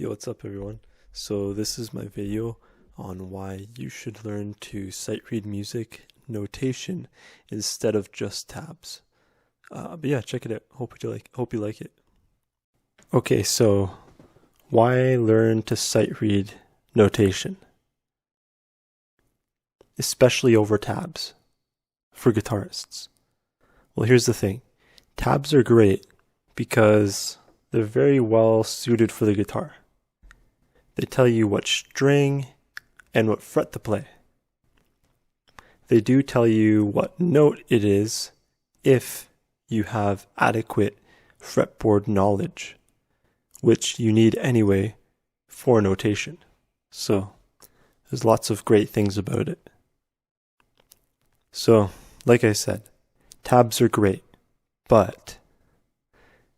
Yo, what's up everyone? So this is my video on why you should learn to sight read music notation instead of just tabs. But yeah, check it out. Hope you like it. Okay, so why learn to sight read notation, especially over tabs for guitarists? Well, here's the thing. Tabs are great because they're very well suited for the guitar. They tell you what string and what fret to play. They do tell you what note it is if you have adequate fretboard knowledge, which you need anyway for notation. So there's lots of great things about it. So, like I said, tabs are great, but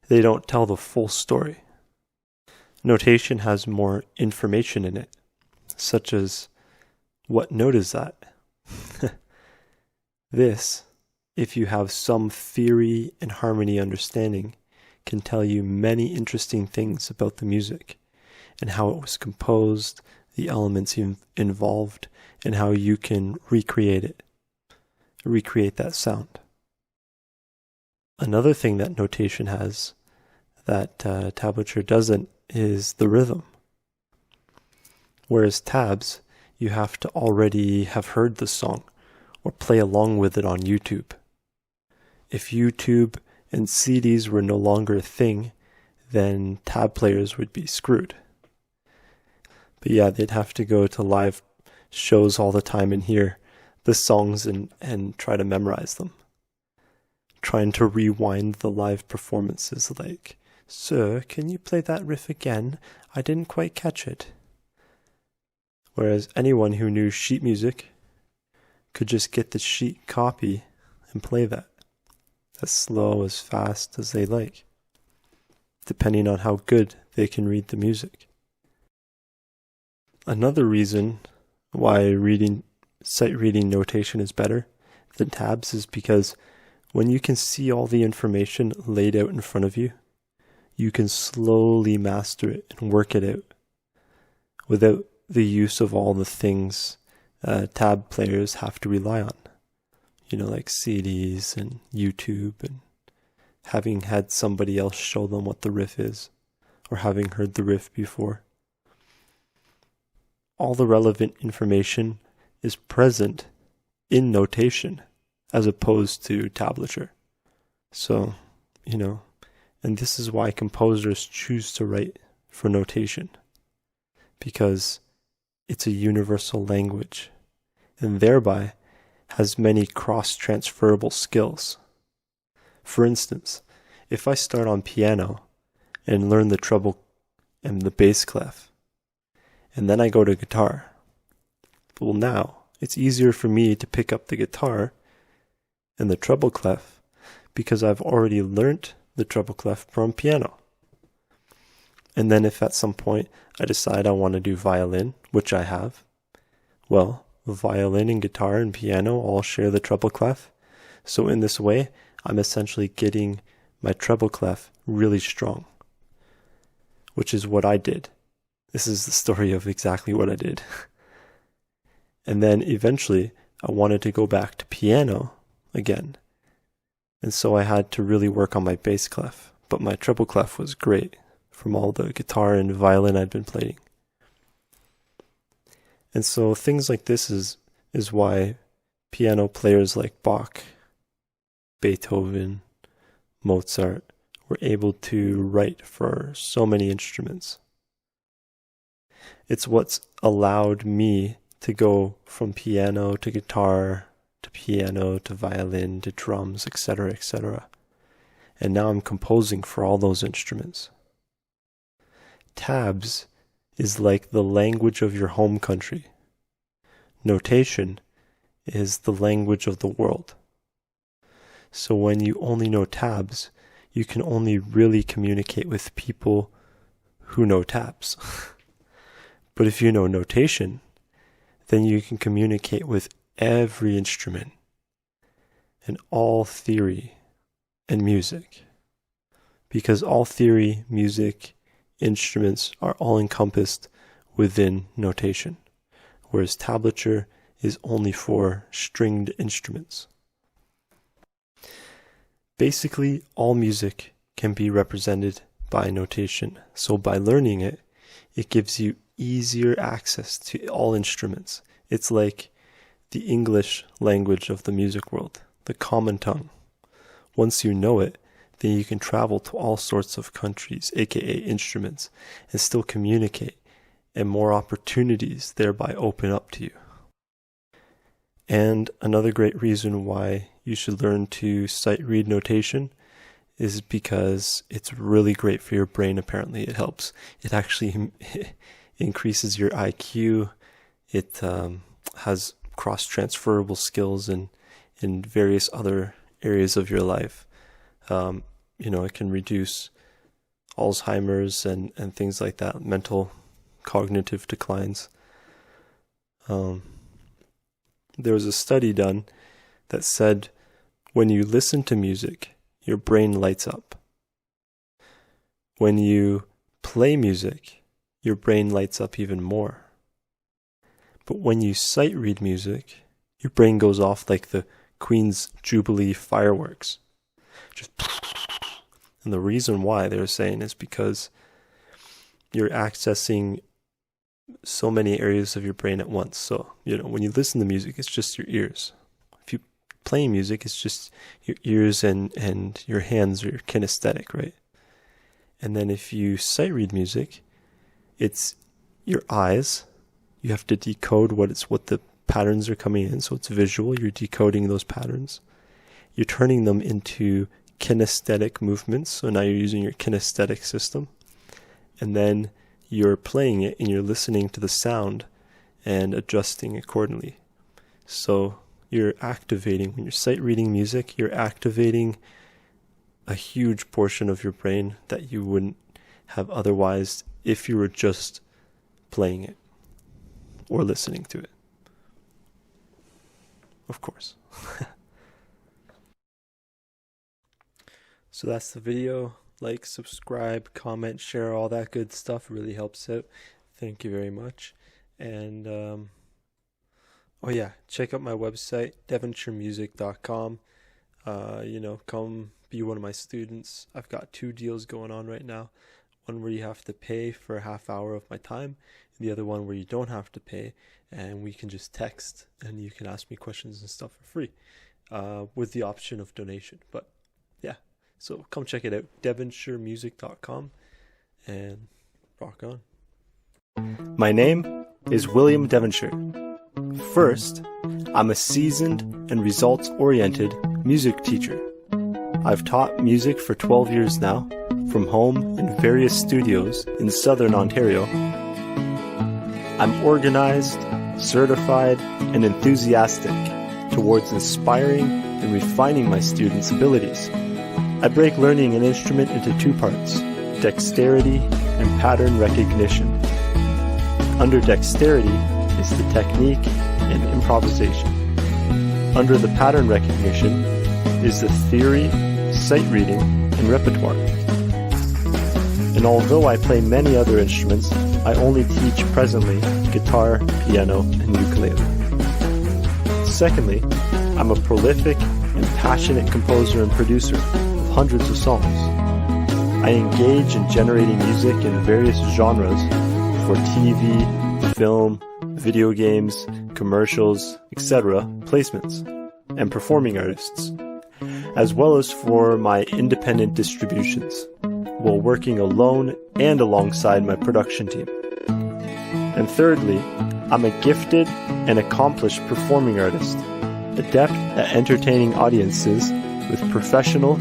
they don't tell the full story. Notation has more information in it, such as, what note is that? This, if you have some theory and harmony understanding, can tell you many interesting things about the music and how it was composed, the elements involved, and how you can recreate that sound. Another thing that notation has that tablature doesn't is the rhythm. Whereas tabs, you have to already have heard the song or play along with it on YouTube. If YouTube and CDs were no longer a thing, then tab players would be screwed. But yeah, they'd have to go to live shows all the time and hear the songs and try to memorize them. Trying to rewind the live performances like, "Sir, can you play that riff again? I didn't quite catch it." Whereas anyone who knew sheet music could just get the sheet copy and play that as slow, as fast as they like, depending on how good they can read the music. Another reason why sight reading notation is better than tabs is because when you can see all the information laid out in front of you, you can slowly master it and work it out without the use of all the things tab players have to rely on. Like CDs and YouTube and having had somebody else show them what the riff is or having heard the riff before. All the relevant information is present in notation as opposed to tablature. So, and this is why composers choose to write for notation, because it's a universal language and thereby has many cross-transferable skills. For instance, if I start on piano and learn the treble and the bass clef, and then I go to guitar, well, now it's easier for me to pick up the guitar and the treble clef because I've already learnt the treble clef from piano. And then if at some point I decide I want to do violin, which I have, well, violin and guitar and piano all share the treble clef. So in this way, I'm essentially getting my treble clef really strong, which is what I did. This is the story of exactly what I did. And then eventually I wanted to go back to piano again. And so I had to really work on my bass clef, but my treble clef was great from all the guitar and violin I'd been playing. And so things like this is why piano players like Bach, Beethoven, Mozart were able to write for so many instruments. It's what's allowed me to go from piano to guitar to piano to violin to drums, etc., etc. And now I'm composing for all those instruments. Tabs is like the language of your home country. Notation is the language of the world. So when you only know tabs, you can only really communicate with people who know tabs. But if you know notation, then you can communicate with every instrument and all theory and music. Because all theory, music, instruments are all encompassed within notation, whereas tablature is only for stringed instruments. Basically, all music can be represented by notation, so by learning it, it gives you easier access to all instruments. It's like the English language of the music world, the common tongue. Once you know it, then you can travel to all sorts of countries, aka instruments, and still communicate, and more opportunities thereby open up to you. And another great reason why you should learn to sight-read notation is because it's really great for your brain. Apparently it helps. It actually increases your IQ. It has cross-transferable skills in various other areas of your life. It can reduce Alzheimer's and things like that, mental cognitive declines. There was a study done that said when you listen to music, your brain lights up. When you play music, your brain lights up even more. But when you sight read music, your brain goes off like the Queen's Jubilee fireworks. And the reason why they're saying is because you're accessing so many areas of your brain at once. So, when you listen to music, it's just your ears. If you play music, it's just your ears and your hands are kinesthetic, right? And then if you sight read music, it's your eyes. You have to decode what the patterns are coming in. So it's visual. You're decoding those patterns. You're turning them into kinesthetic movements. So now you're using your kinesthetic system. And then you're playing it and you're listening to the sound and adjusting accordingly. So you're activating, when you're sight reading music, you're activating a huge portion of your brain that you wouldn't have otherwise if you were just playing it or listening to it. Of course. So that's the video. Like, subscribe, comment, share, all that good stuff really helps out. Thank you very much. And check out my website, devonshiremusic.com. Come be one of my students. I've got 2 deals going on right now. One where you have to pay for a half hour of my time, and the other one where you don't have to pay, and we can just text and you can ask me questions and stuff for free, with the option of donation. But yeah. So come check it out, devonshiremusic.com, and rock on. My name is William Devonshire. First, I'm a seasoned and results-oriented music teacher. I've taught music for 12 years now, from home in various studios in southern Ontario. I'm organized, certified, and enthusiastic towards inspiring and refining my students' abilities. I break learning an instrument into 2 parts, dexterity and pattern recognition. Under dexterity is the technique and improvisation. Under the pattern recognition is the theory, sight reading, and repertoire. And although I play many other instruments, I only teach presently guitar, piano, and ukulele. Secondly, I'm a prolific and passionate composer and producer of hundreds of songs. I engage in generating music in various genres for TV, film, video games, commercials, etc., placements, and performing artists, as well as for my independent distributions, while working alone and alongside my production team. And thirdly, I'm a gifted and accomplished performing artist, adept at entertaining audiences with professional,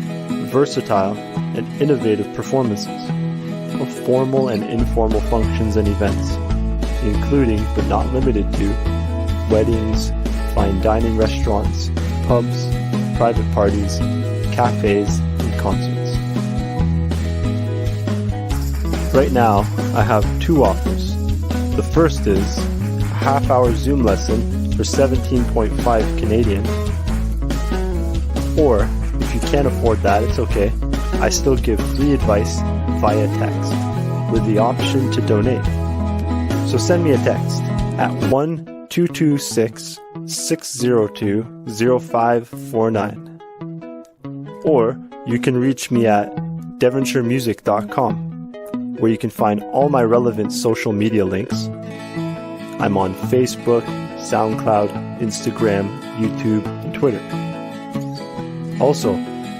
versatile, and innovative performances of formal and informal functions and events, including but not limited to weddings, fine dining restaurants, pubs, private parties, cafes, and concerts. Right now, I have 2 offers. The first is a half-hour Zoom lesson for 17.5 Canadian. Or, if you can't afford that, it's okay. I still give free advice via text. with the option to donate. So send me a text at 1-226-602-0549. Or you can reach me at devonshiremusic.com, where you can find all my relevant social media links. I'm on Facebook, SoundCloud, Instagram, YouTube, and Twitter. Also,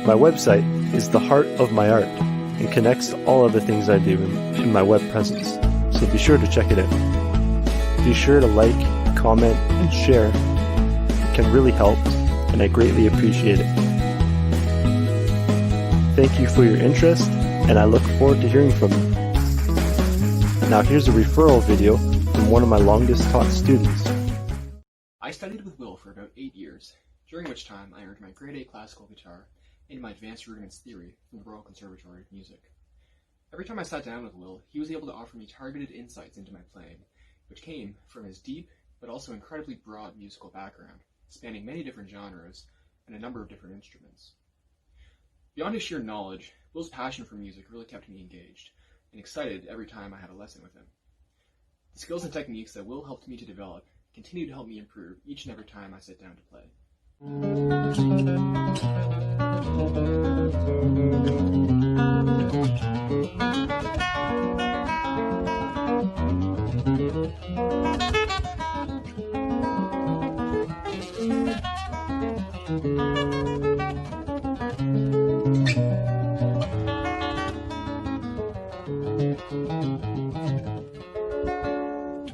my website is the heart of my art and connects to all other things I do in my web presence, so be sure to check it out. Be sure to like, comment, and share. It can really help, and I greatly appreciate it. Thank you for your interest, and I look forward to hearing from you. Now here's a referral video from one of my longest taught students. I studied with Will for about 8 years, during which time I earned my grade A classical guitar and my advanced rudiments theory from the Royal Conservatory of Music. Every time I sat down with Will, he was able to offer me targeted insights into my playing, which came from his deep but also incredibly broad musical background, spanning many different genres and a number of different instruments. Beyond his sheer knowledge, Will's passion for music really kept me engaged and excited every time I had a lesson with him. The skills and techniques that Will helped me to develop continue to help me improve each and every time I sit down to play.